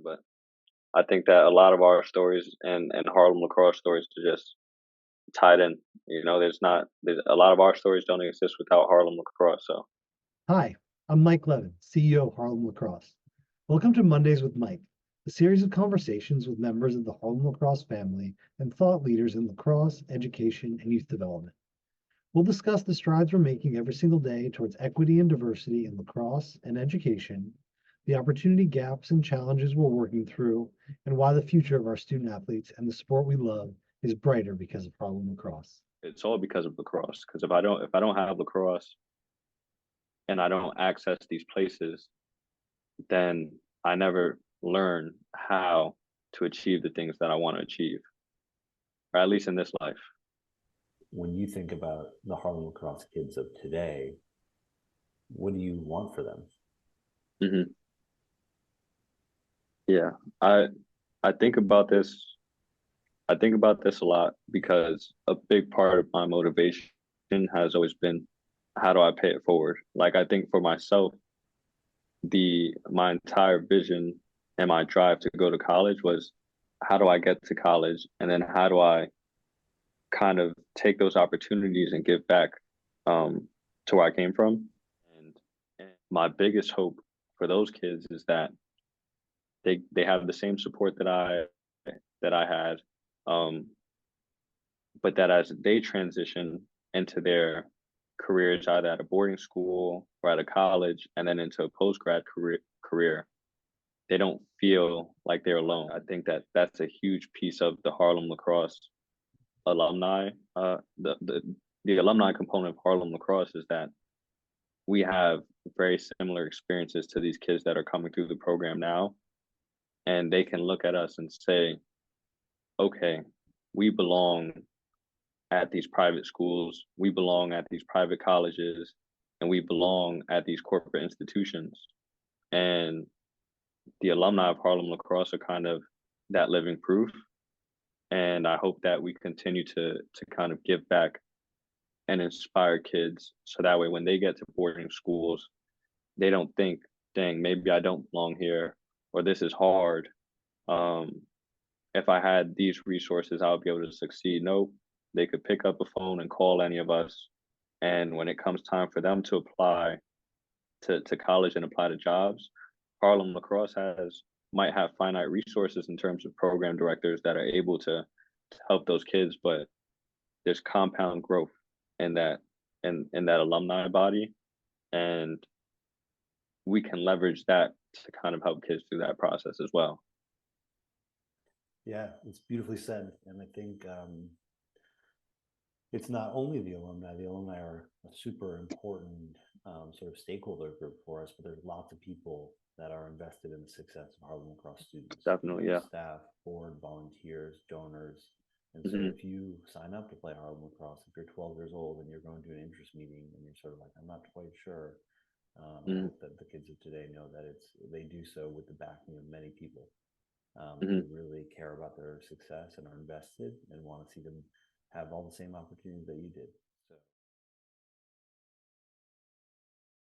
time. But I think that a lot of our stories and Harlem Lacrosse stories are just tied in. There's a lot of our stories don't exist without Harlem Lacrosse. So Hi, I'm Mike Levin, CEO of Harlem Lacrosse. Welcome to Mondays with Mike, a series of conversations with members of the Harlem Lacrosse family and thought leaders in lacrosse, education, and youth development. We'll discuss the strides we're making every single day towards equity and diversity in lacrosse and education, the opportunity gaps and challenges we're working through, and why the future of our student athletes and the sport we love is brighter because of Harlem Lacrosse. it's all because of lacrosse. Because if I don't have lacrosse and I don't access these places, then I never learn how to achieve the things that I want to achieve, or at least in this life. When you think about the Harlem Lacrosse kids of today, what do you want for them? Hmm. Yeah, I I think about this. I think about this a lot because a big part of my motivation has always been how do I pay it forward? Like I think for myself, the my entire vision and my drive to go to college was how do I get to college and then how do I kind of take those opportunities and give back to where I came from. And my biggest hope for those kids is that they have the same support that I had, um, but that as they transition into their careers, either at a boarding school or at a college, and then into a post grad career, they don't feel like they're alone. I think that that's a huge piece of the Harlem Lacrosse alumni. The alumni component of Harlem Lacrosse is that we have very similar experiences to these kids that are coming through the program now, and they can look at us and say, "Okay, we belong at these private schools, we belong at these private colleges, and we belong at these corporate institutions." And the alumni of Harlem Lacrosse are kind of that living proof. And I hope that we continue to kind of give back and inspire kids so that way when they get to boarding schools, they don't think, dang, maybe I don't belong here or this is hard. Um, if I had these resources, I would be able to succeed. Nope. They could pick up a phone and call any of us. And when it comes time for them to apply to college and apply to jobs, Harlem Lacrosse might have finite resources in terms of program directors that are able to help those kids, but there's compound growth in that alumni body, and we can leverage that to kind of help kids through that process as well. Yeah, it's beautifully said. And I think it's not only the alumni are a super important sort of stakeholder group for us, but there's lots of people that are invested in the success of Harlem Lacrosse students, Definitely, yeah. staff, board, volunteers, donors. And so Hmm. if you sign up to play Harlem Lacrosse, if you're 12 years old and you're going to an interest meeting and you're sort of like, I'm not quite sure, I Hmm. hope that the kids of today know that they do so with the backing of many people Hmm. who really care about their success and are invested and want to see them have all the same opportunities that you did.